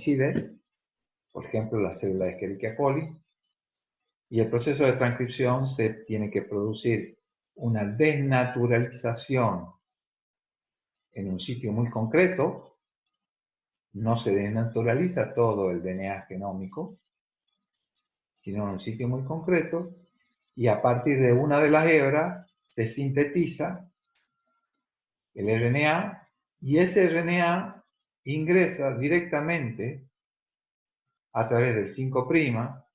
coincide, por ejemplo, la célula de Escherichia coli, y el proceso de transcripción se tiene que producir una desnaturalización en un sitio muy concreto. No se desnaturaliza todo el DNA genómico, sino en un sitio muy concreto, y a partir de una de las hebras se sintetiza el RNA, y ese RNA ingresa directamente a través del 5'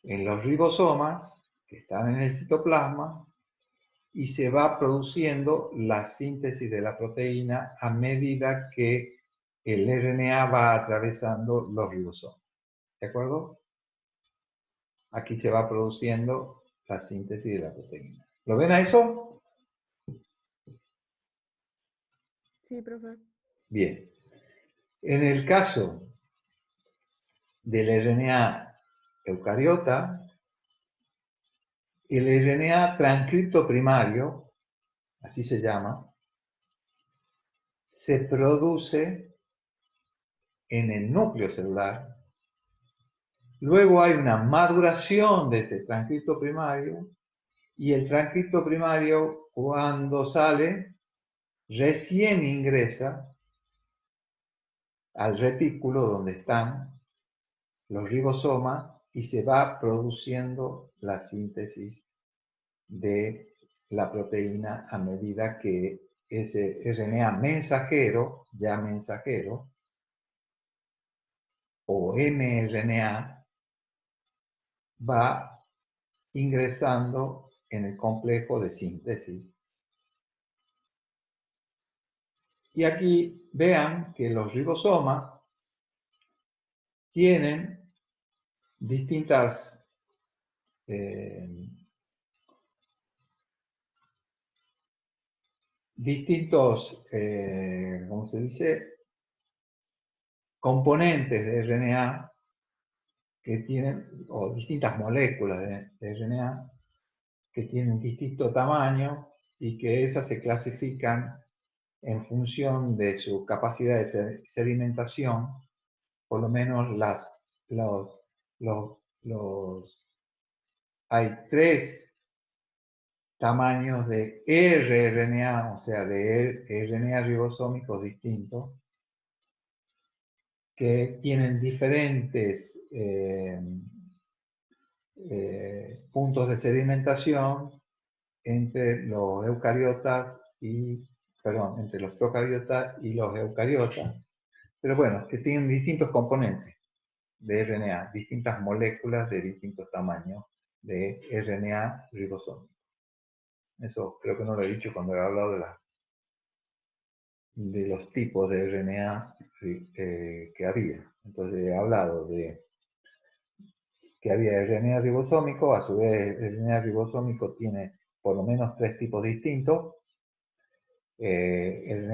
en los ribosomas que están en el citoplasma, y se va produciendo la síntesis de la proteína a medida que el RNA va atravesando los ribosomas. ¿De acuerdo? Aquí se va produciendo la síntesis de la proteína. ¿Lo ven a eso? Sí, profe. Bien. En el caso del RNA eucariota, el RNA transcripto primario, así se llama, se produce en el núcleo celular. Luego hay una maduración de ese transcripto primario, y el transcripto primario, cuando sale, recién ingresa al retículo donde están los ribosomas, y se va produciendo la síntesis de la proteína a medida que ese RNA mensajero, ya mensajero, o mRNA, va ingresando en el complejo de síntesis. Y aquí vean que los ribosomas tienen distintos ¿cómo se dice? Componentes de RNA que tienen, o distintas moléculas de RNA que tienen distinto tamaño, y que esas se clasifican en función de su capacidad de sedimentación. Por lo menos hay 3 tamaños de rRNA, o sea, de RNA ribosómicos distintos, que tienen diferentes puntos de sedimentación entre los eucariotas entre los procariotas y los eucariotas. Pero bueno, que tienen distintos componentes de RNA, distintas moléculas de distintos tamaños de RNA ribosómico. Eso creo que no lo he dicho cuando he hablado de los tipos de RNA que había. Entonces he hablado de que había RNA ribosómico. A su vez, el RNA ribosómico tiene por lo menos 3 tipos distintos. RNA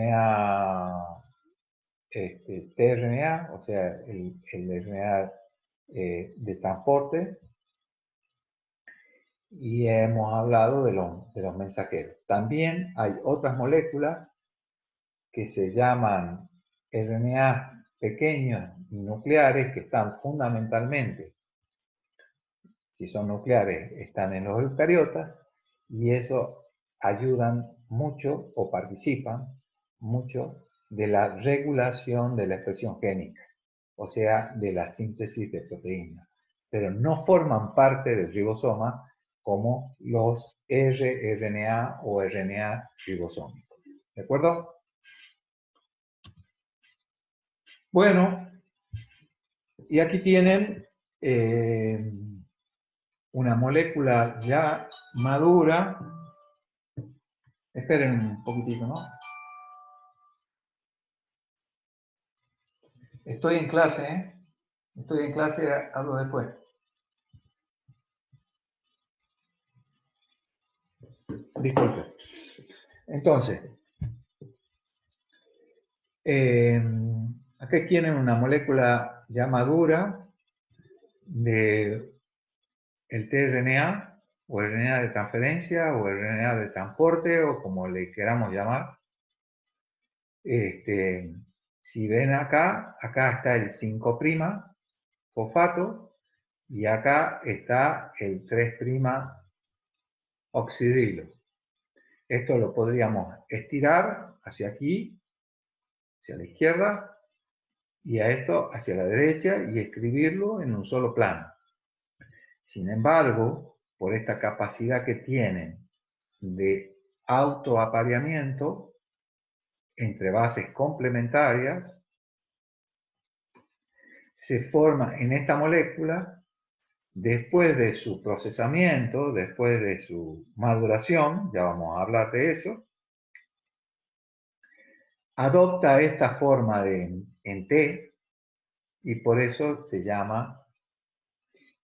tRNA, o sea, el RNA de transporte, y hemos hablado de los mensajeros. También hay otras moléculas que se llaman RNA pequeños nucleares, que están fundamentalmente, si son nucleares, están en los eucariotas, y eso ayudan mucho o participan mucho de la regulación de la expresión génica, o sea, de la síntesis de proteínas, pero no forman parte del ribosoma como los rRNA o RNA ribosómicos. ¿De acuerdo? Bueno, y aquí tienen una molécula ya madura. Esperen un poquitito, ¿no? Estoy en clase, ¿eh? Estoy en clase, hablo después. Disculpe. Entonces, aquí tienen una molécula ya madura de el tRNA, o RNA de transferencia, o RNA de transporte, o como le queramos llamar. Si ven acá, acá está el 5' fosfato y acá está el 3' oxidrilo. Esto lo podríamos estirar hacia aquí, hacia la izquierda, y a esto hacia la derecha y escribirlo en un solo plano. Sin embargo, por esta capacidad que tienen de autoapareamiento entre bases complementarias, se forma en esta molécula, después de su procesamiento, después de su maduración, ya vamos a hablar de eso, adopta esta forma en T y por eso se llama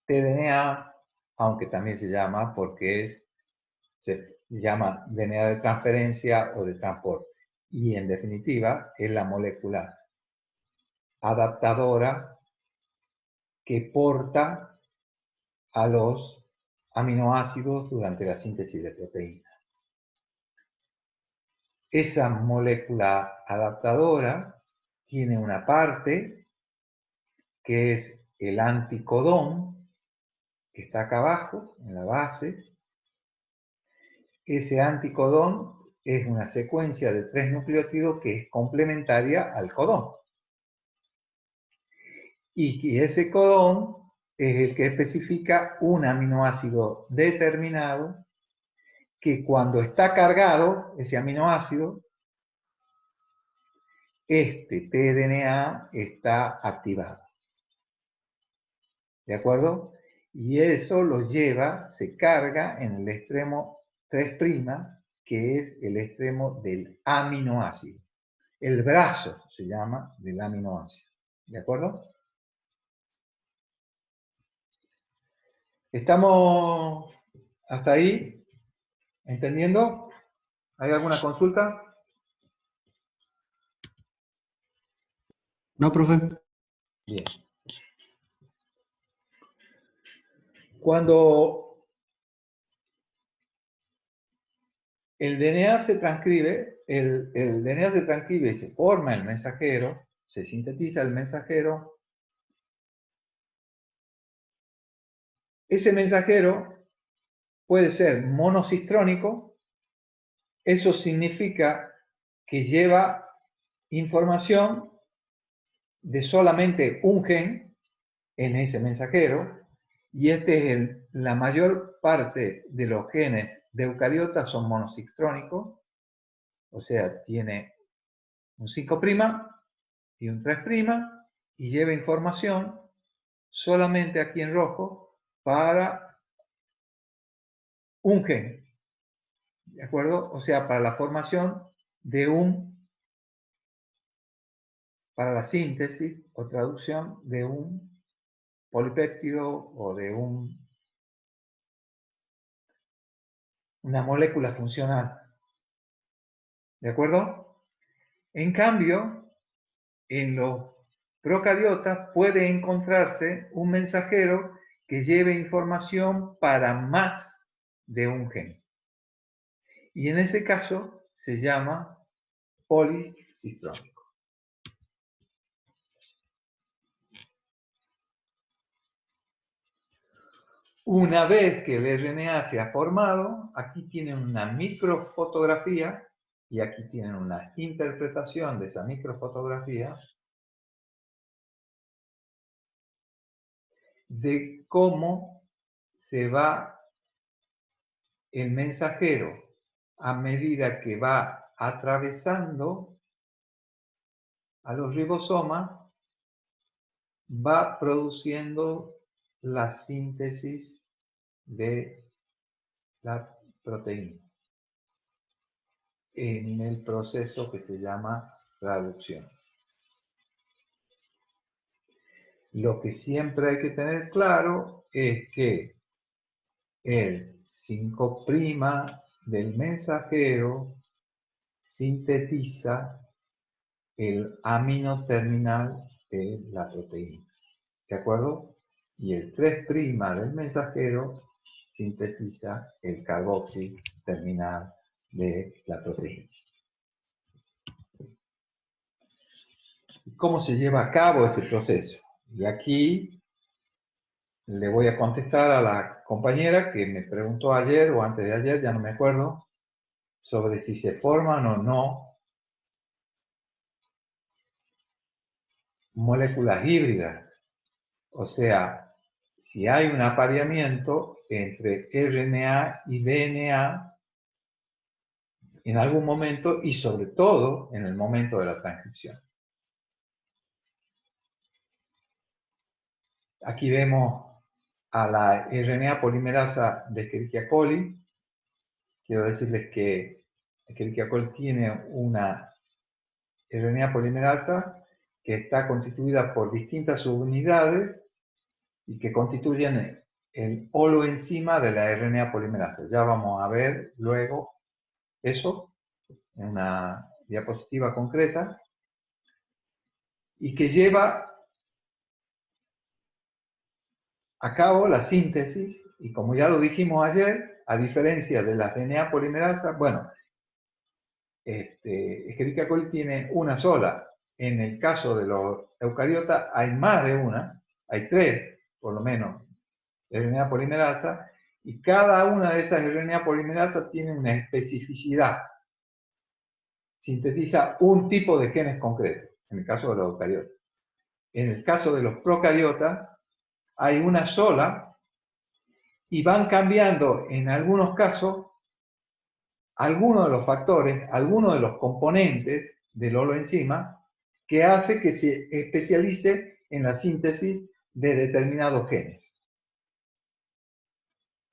tDNA, aunque también se llama porque se llama DNA de transferencia o de transporte. Y en definitiva es la molécula adaptadora que porta a los aminoácidos durante la síntesis de proteínas. Esa molécula adaptadora tiene una parte que es el anticodón, que está acá abajo, en la base. Ese anticodón es una secuencia de 3 nucleótidos que es complementaria al codón. Y ese codón es el que especifica un aminoácido determinado que cuando está cargado, ese aminoácido, este tDNA está activado. ¿De acuerdo? Y eso lo lleva, se carga en el extremo 3', que es el extremo del aminoácido. El brazo se llama del aminoácido. ¿De acuerdo? ¿Estamos hasta ahí entendiendo? ¿Hay alguna consulta? No, profe. Bien. Cuando el DNA se transcribe, el DNA se transcribe y se forma el mensajero, se sintetiza el mensajero. Ese mensajero puede ser monocistrónico, eso significa que lleva información de solamente un gen en ese mensajero, y la mayor parte de los genes de eucariotas son monocistrónicos, o sea, tiene un 5' y un 3' y lleva información solamente aquí en rojo para un gen, ¿de acuerdo? O sea, para la formación de para la síntesis o traducción de un polipéptido o de una molécula funcional, ¿de acuerdo? En cambio, en los procariotas puede encontrarse un mensajero que lleve información para más de un gen. Y en ese caso se llama policistrónico. Una vez que el RNA se ha formado, aquí tienen una microfotografía y aquí tienen una interpretación de esa microfotografía de cómo se va el mensajero a medida que va atravesando a los ribosomas, va produciendo la síntesis de la proteína en el proceso que se llama traducción. Lo que siempre hay que tener claro es que el 5' del mensajero sintetiza el amino terminal de la proteína, ¿de acuerdo? Y el 3' del mensajero sintetiza el carboxi terminal de la proteína. ¿Cómo se lleva a cabo ese proceso? Y aquí le voy a contestar a la compañera que me preguntó ayer o antes de ayer, ya no me acuerdo, sobre si se forman o no moléculas híbridas. O sea, si hay un apareamiento entre RNA y DNA en algún momento y sobre todo en el momento de la transcripción. Aquí vemos a la RNA polimerasa de Escherichia coli. Quiero decirles que Escherichia coli tiene una RNA polimerasa que está constituida por distintas subunidades y que constituyen el holoenzima de la RNA polimerasa. Ya vamos a ver luego eso en una diapositiva concreta, y que lleva a cabo la síntesis, y como ya lo dijimos ayer, a diferencia de las DNA polimerasas, bueno, Escherichia coli tiene una sola. En el caso de los eucariotas hay más de una, hay 3 por lo menos RNA polimerasa, y cada una de esas RNA polimerasas tiene una especificidad. Sintetiza un tipo de genes concreto, en el caso de los eucariotas. En el caso de los procariotas hay una sola y van cambiando en algunos casos algunos de los factores, algunos de los componentes del holoenzima que hace que se especialice en la síntesis de determinados genes.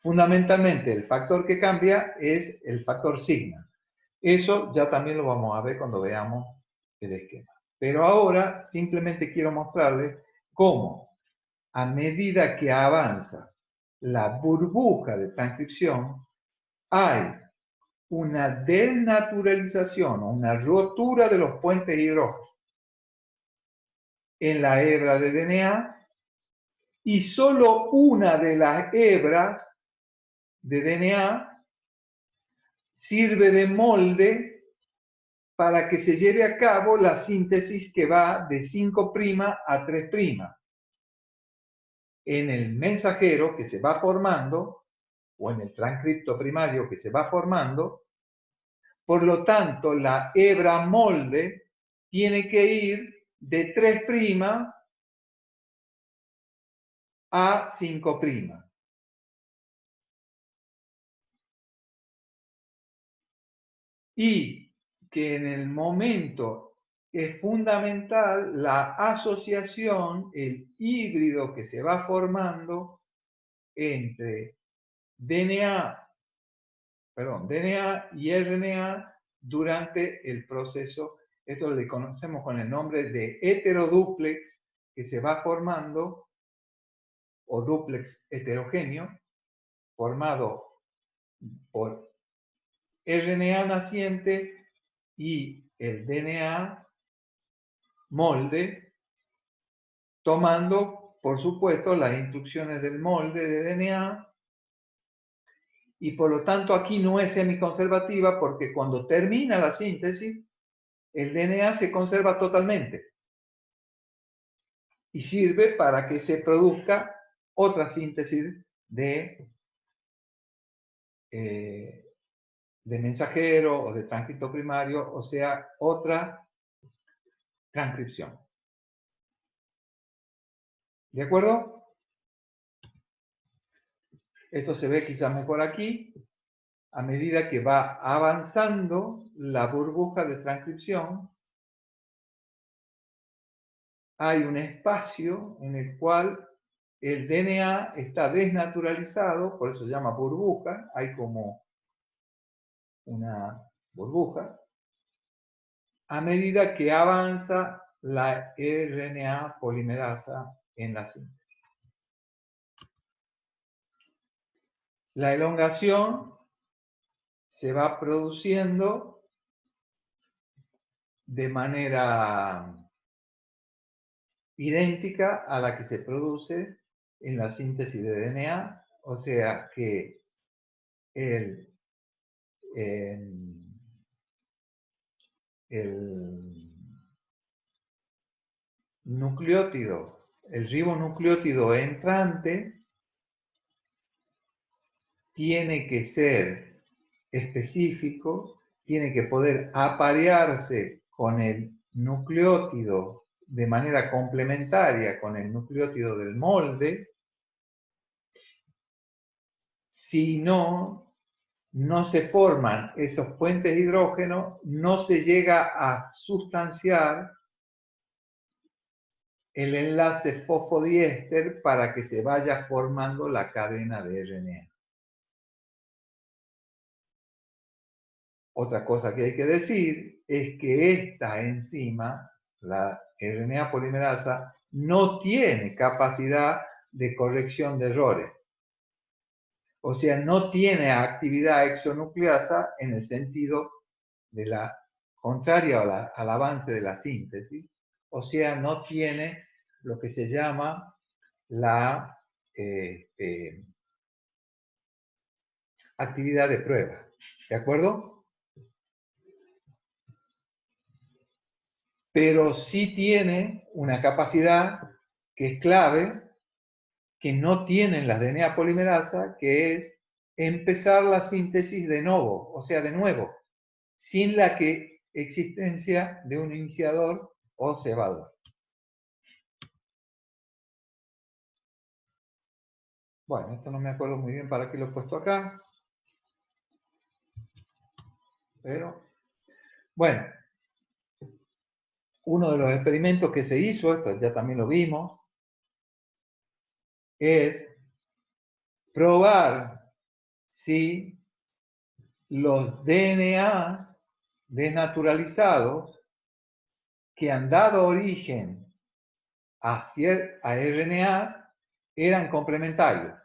Fundamentalmente el factor que cambia es el factor sigma. Eso ya también lo vamos a ver cuando veamos el esquema. Pero ahora simplemente quiero mostrarles cómo a medida que avanza la burbuja de transcripción hay una desnaturalización o una rotura de los puentes hidrógenos en la hebra de DNA, y solo una de las hebras de DNA sirve de molde para que se lleve a cabo la síntesis que va de 5' a 3'. En el mensajero que se va formando, o en el transcripto primario que se va formando, por lo tanto, la hebra molde tiene que ir de 3' a 5'. Y que en el momento es fundamental la asociación, el híbrido que se va formando entre DNA y RNA durante el proceso. Esto lo conocemos con el nombre de heterodúplex que se va formando, o dúplex heterogéneo, formado por RNA naciente y el DNA molde, tomando, por supuesto, las instrucciones del molde de DNA. Y por lo tanto aquí no es semiconservativa, porque cuando termina la síntesis, el DNA se conserva totalmente y sirve para que se produzca otra síntesis de mensajero o de transcripto primario, o sea, otra transcripción. ¿De acuerdo? Esto se ve quizás mejor aquí. A medida que va avanzando la burbuja de transcripción, hay un espacio en el cual el DNA está desnaturalizado, por eso se llama burbuja, hay como una burbuja, a medida que avanza la RNA polimerasa en la síntesis. La elongación se va produciendo de manera idéntica a la que se produce en la síntesis de DNA, o sea que el nucleótido, el ribonucleótido entrante tiene que ser específico, tiene que poder aparearse con el nucleótido de manera complementaria con el nucleótido del molde. Si no, no se forman esos puentes de hidrógeno, no se llega a sustanciar el enlace fosfodiéster para que se vaya formando la cadena de RNA. Otra cosa que hay que decir es que esta enzima, la RNA polimerasa, no tiene capacidad de corrección de errores. O sea, no tiene actividad exonucleasa en el sentido de la contraria al avance de la síntesis. O sea, no tiene lo que se llama la actividad de prueba. ¿De acuerdo? Pero sí tiene una capacidad que es clave, que no tienen las DNA polimerasa, que es empezar la síntesis de nuevo, o sea, de nuevo, sin la existencia de un iniciador o cebador. Bueno, esto no me acuerdo muy bien para qué lo he puesto acá, pero bueno, uno de los experimentos que se hizo, esto ya también lo vimos, es probar si los DNA desnaturalizados que han dado origen a RNAs eran complementarios.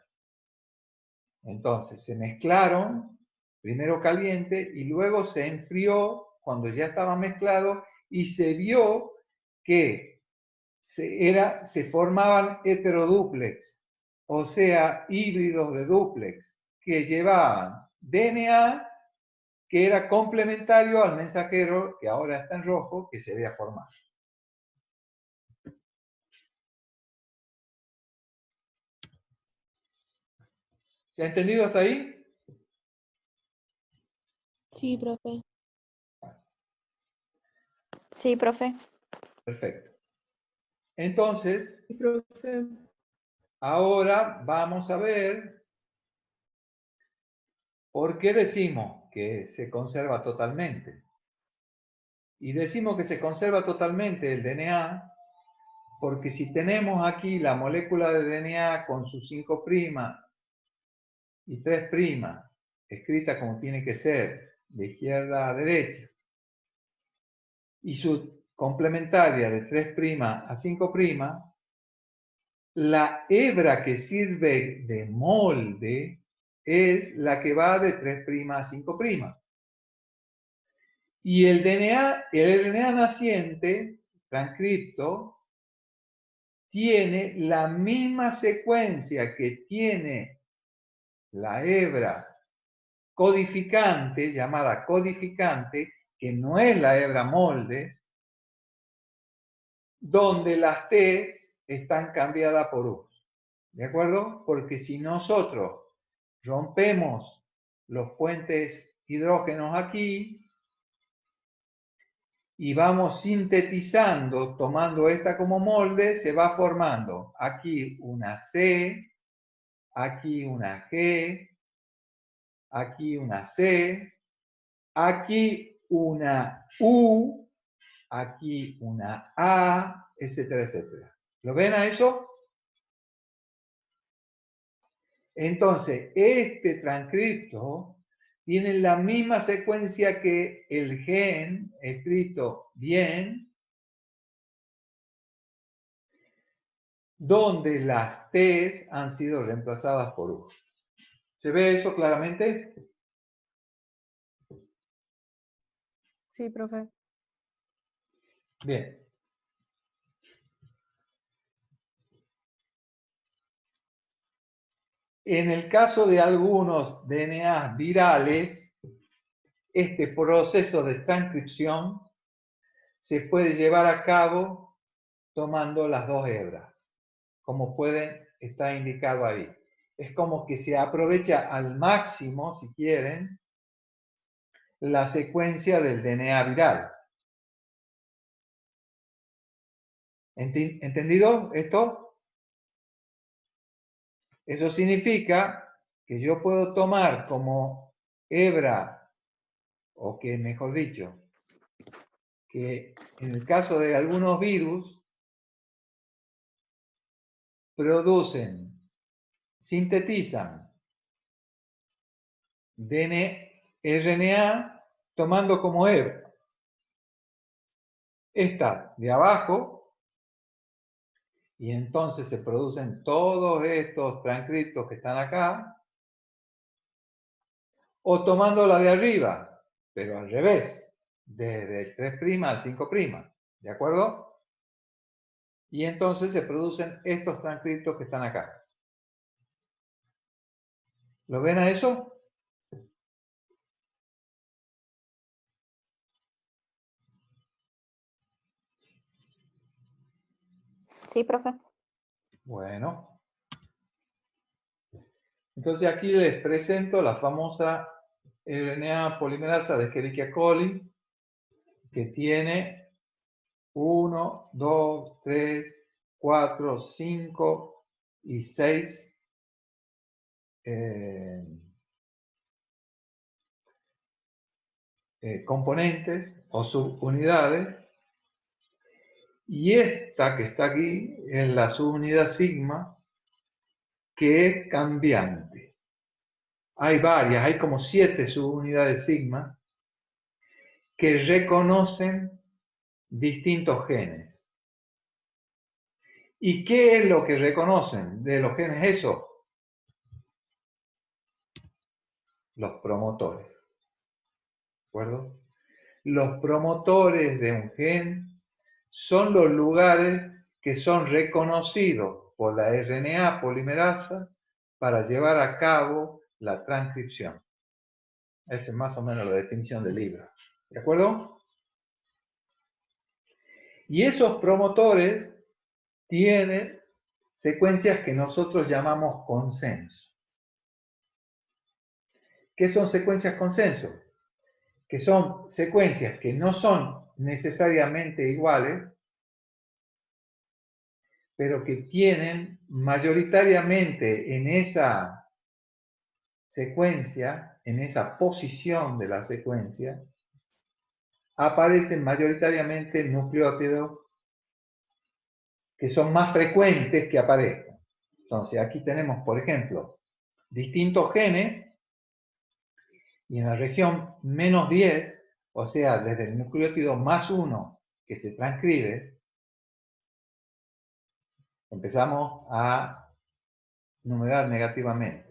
Entonces se mezclaron, primero caliente y luego se enfrió cuando ya estaba mezclado y se vio que se formaban heterodúplex, o sea, híbridos de dúplex, que llevaban DNA que era complementario al mensajero, que ahora está en rojo, que se había formado. ¿Se ha entendido hasta ahí? Sí, profe. Sí, profe. Perfecto. Entonces, Sí, profe. ahora vamos a ver por qué decimos que se conserva totalmente. Y decimos que se conserva totalmente el DNA porque si tenemos aquí la molécula de DNA con sus 5' y 3', escrita como tiene que ser, de izquierda a derecha, y su complementaria de 3' a 5', la hebra que sirve de molde es la que va de 3' a 5'. Y el RNA naciente, transcripto, tiene la misma secuencia que tiene la hebra codificante, llamada codificante, que no es la hebra molde, donde las T están cambiadas por U. ¿De acuerdo? Porque si nosotros rompemos los puentes hidrógenos aquí y vamos sintetizando, tomando esta como molde, se va formando aquí una C, aquí una G, aquí una C, aquí una U, aquí una A, etcétera, etcétera. ¿Lo ven a eso? Entonces, este transcripto tiene la misma secuencia que el gen escrito bien, donde las T han sido reemplazadas por U. ¿Se ve eso claramente? Sí, profe. Bien. En el caso de algunos DNA virales, este proceso de transcripción se puede llevar a cabo tomando las dos hebras, como está indicado ahí. Es como que se aprovecha al máximo, si quieren, la secuencia del DNA viral. ¿Entendido esto? Eso significa que yo puedo tomar como hebra, o que mejor dicho, que en el caso de algunos virus sintetizan RNA tomando como hebra esta de abajo, y entonces se producen todos estos transcriptos que están acá, o tomando la de arriba, pero al revés, desde el 3' al 5', ¿de acuerdo? Y entonces se producen estos transcriptos que están acá. ¿Lo ven a eso? Sí, profe. Bueno. Entonces aquí les presento la famosa RNA polimerasa de Escherichia coli, que tiene 1, 2, 3, 4, 5 y 6 componentes o subunidades, y esta que está aquí es la subunidad sigma, que es cambiante. Hay varias, hay como 7 subunidades sigma que reconocen distintos genes. ¿Y qué es lo que reconocen de los genes eso? Los promotores. ¿De acuerdo? Los promotores de un gen son los lugares que son reconocidos por la RNA polimerasa para llevar a cabo la transcripción. Esa es más o menos la definición del libro. ¿De acuerdo? Y esos promotores tienen secuencias que nosotros llamamos consenso. ¿Qué son secuencias consenso? Que son secuencias que no son necesariamente iguales, pero que tienen mayoritariamente en esa secuencia, en esa posición de la secuencia, aparecen mayoritariamente nucleótidos que son más frecuentes que aparezcan. Entonces aquí tenemos, por ejemplo, distintos genes, y en la región -10, o sea, desde el nucleótido +1 que se transcribe, empezamos a numerar negativamente.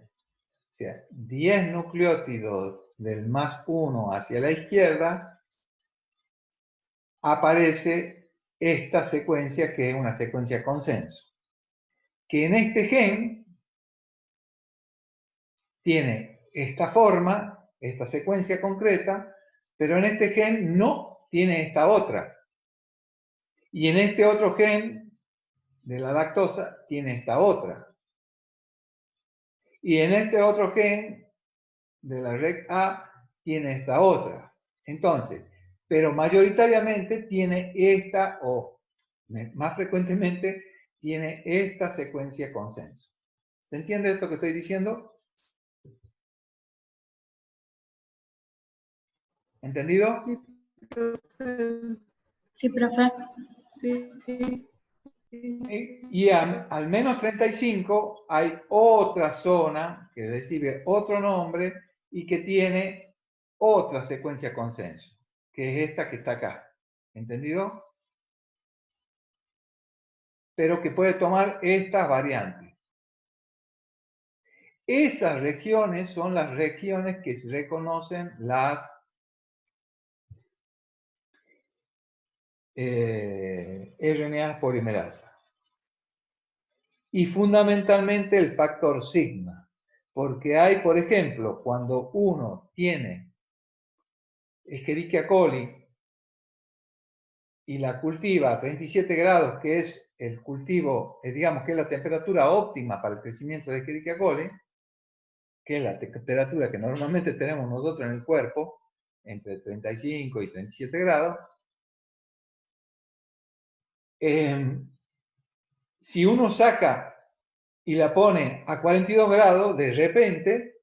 O sea, 10 nucleótidos del +1 hacia la izquierda, aparece esta secuencia que es una secuencia consenso. Que en este gen tiene esta forma, esta secuencia concreta, pero en este gen no tiene esta otra. Y en este otro gen de la lactosa tiene esta otra. Y en este otro gen de la REC-A tiene esta otra. Entonces, pero mayoritariamente tiene esta, o más frecuentemente tiene esta secuencia consenso. ¿Se entiende esto que estoy diciendo? ¿Entendido? Sí, profe. Sí, profe. Sí. Y al menos 35 hay otra zona que recibe otro nombre y que tiene otra secuencia consenso, que es esta que está acá. ¿Entendido? Pero que puede tomar estas variantes. Esas regiones son las regiones que se reconocen las RNA polimerasa. Y fundamentalmente el factor sigma. Porque hay, por ejemplo, cuando uno tiene Escherichia coli y la cultiva a 37 grados, que es el cultivo, digamos que es la temperatura óptima para el crecimiento de Escherichia coli, que es la temperatura que normalmente tenemos nosotros en el cuerpo, entre 35 y 37 grados, si uno saca y la pone a 42 grados, de repente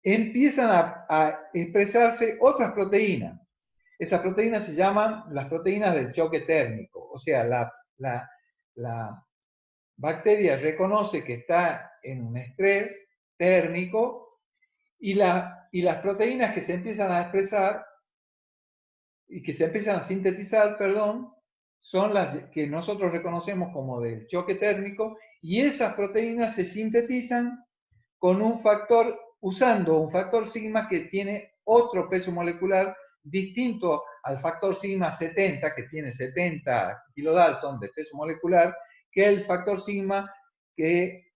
empiezan a expresarse otras proteínas. Esas proteínas se llaman las proteínas del choque térmico. O sea, la bacteria reconoce que está en un estrés térmico y las proteínas que se empiezan a expresar y que se empiezan a sintetizar, perdón, son las que nosotros reconocemos como del choque térmico, y esas proteínas se sintetizan con un factor, usando un factor sigma que tiene otro peso molecular distinto al factor sigma 70, que tiene 70 kilodalton de peso molecular, que es el factor sigma que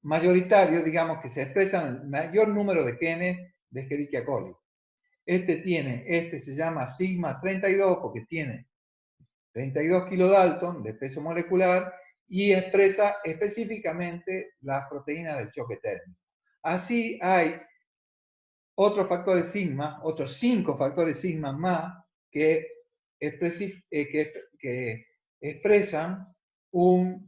mayoritario, digamos, que se expresa en el mayor número de genes de Escherichia coli. Este se llama sigma 32 porque tiene 32 kilodalton de peso molecular y expresa específicamente las proteínas del choque térmico. Así hay otros factores sigma, otros 5 factores sigma más que expresan o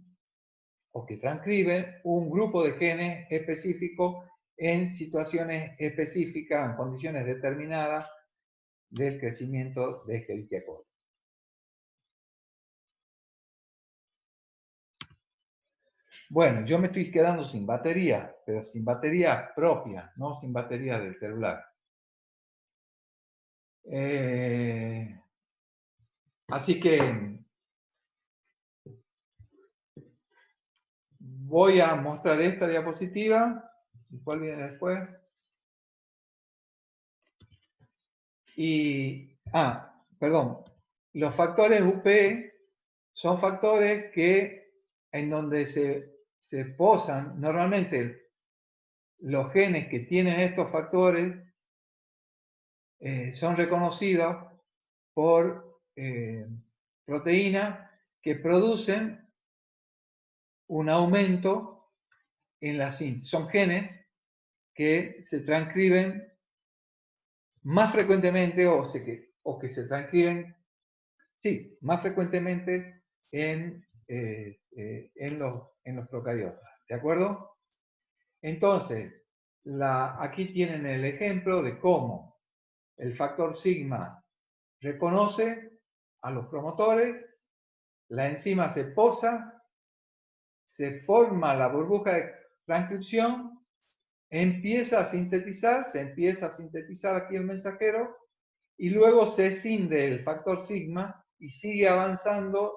que transcriben un grupo de genes específicos en situaciones específicas, en condiciones determinadas del crecimiento de Escherichia coli. Bueno, yo me estoy quedando sin batería, pero sin batería propia, no sin batería del celular. Así que voy a mostrar esta diapositiva. ¿Y cuál viene después? Perdón. Los factores UP son factores que en donde se posan normalmente los genes que tienen estos factores son reconocidos por proteínas que producen un aumento en la síntesis. Son genes que se transcriben más frecuentemente o que se transcriben, sí, más frecuentemente en los procariotas. ¿De acuerdo? Entonces, aquí tienen el ejemplo de cómo el factor sigma reconoce a los promotores, la enzima se posa, se forma la burbuja de transcripción, se empieza a sintetizar aquí el mensajero, y luego se escinde el factor sigma y sigue avanzando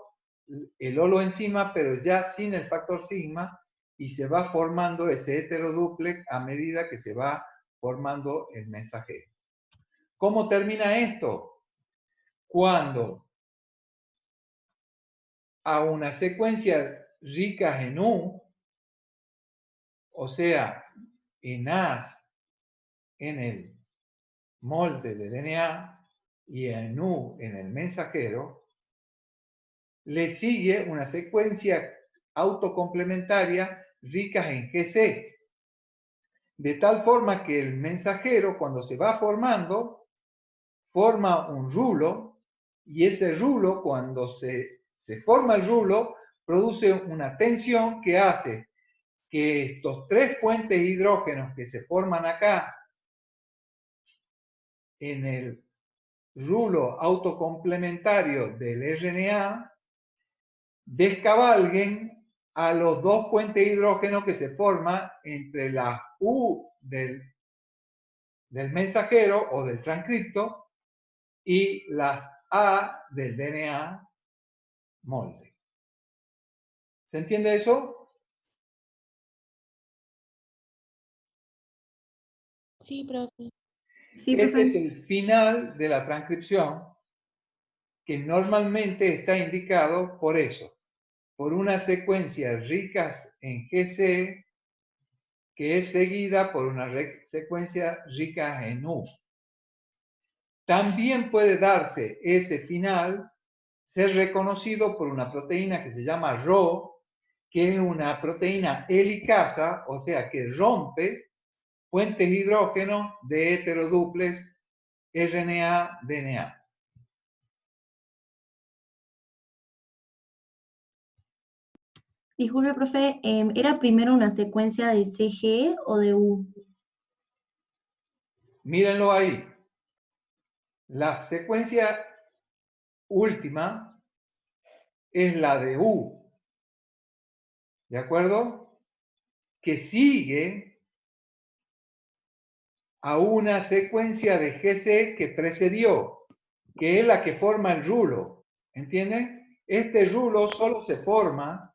el holoenzima, pero ya sin el factor sigma, y se va formando ese heterodúplex a medida que se va formando el mensajero. ¿Cómo termina esto? Cuando a una secuencia rica en U, o sea, en As en el molde de DNA y en U en el mensajero, le sigue una secuencia autocomplementaria ricas en GC, de tal forma que el mensajero, cuando se va formando, forma un rulo, y ese rulo, cuando se forma el rulo, produce una tensión que hace que estos 3 puentes hidrógenos que se forman acá en el rulo autocomplementario del RNA descabalguen a los 2 puentes hidrógenos que se forman entre la U del mensajero o del transcripto y las A del DNA molde. ¿Se entiende eso? Sí, profe. Sí, Ese profe. es el final de la transcripción, que normalmente está indicado por eso, por una secuencia ricas en GC que es seguida por una secuencia rica en U. También puede darse ese final ser reconocido por una proteína que se llama Rho, que es una proteína helicasa, o sea, que rompe puentes hidrógeno de heteroduples RNA-DNA. Disculpe, profe, ¿era primero una secuencia de CG o de U? Mírenlo ahí. La secuencia última es la de U, ¿de acuerdo? Que sigue a una secuencia de GC que precedió, que es la que forma el rulo, ¿entienden? Este rulo solo se forma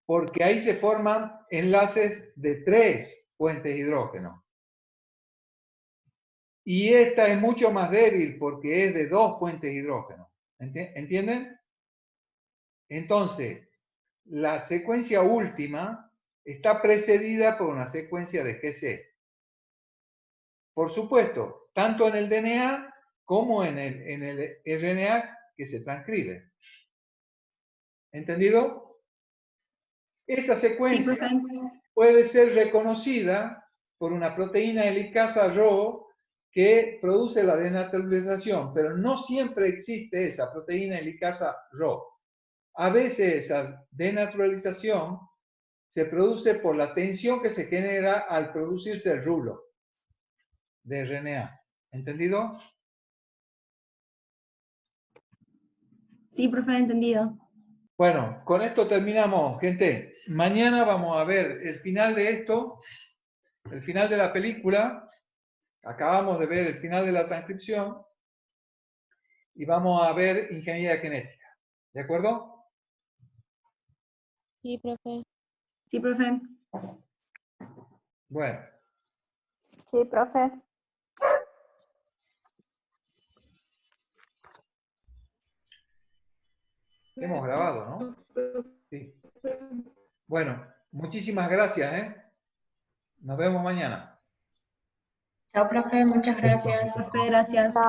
porque ahí se forman enlaces de 3 puentes hidrógeno. Y esta es mucho más débil porque es de 2 puentes hidrógeno. ¿Entienden? Entonces, la secuencia última está precedida por una secuencia de GC. Por supuesto, tanto en el DNA como en el RNA que se transcribe. ¿Entendido? Esa Sí, secuencia profe. puede ser reconocida por una proteína helicasa Rho que produce la denaturalización, pero no siempre existe esa proteína helicasa Rho. A veces esa denaturalización se produce por la tensión que se genera al producirse el rulo de RNA. ¿Entendido? Sí, profe, entendido. Bueno, con esto terminamos, gente. Mañana vamos a ver el final de esto, el final de la película. Acabamos de ver el final de la transcripción y vamos a ver ingeniería genética. ¿De acuerdo? Sí, profe. Sí, profe. Bueno, Sí, profe. hemos grabado, ¿no? Sí. Bueno, muchísimas gracias, ¿eh? Nos vemos mañana. Chao, profe, muchas gracias. Profe, gracias. Chao.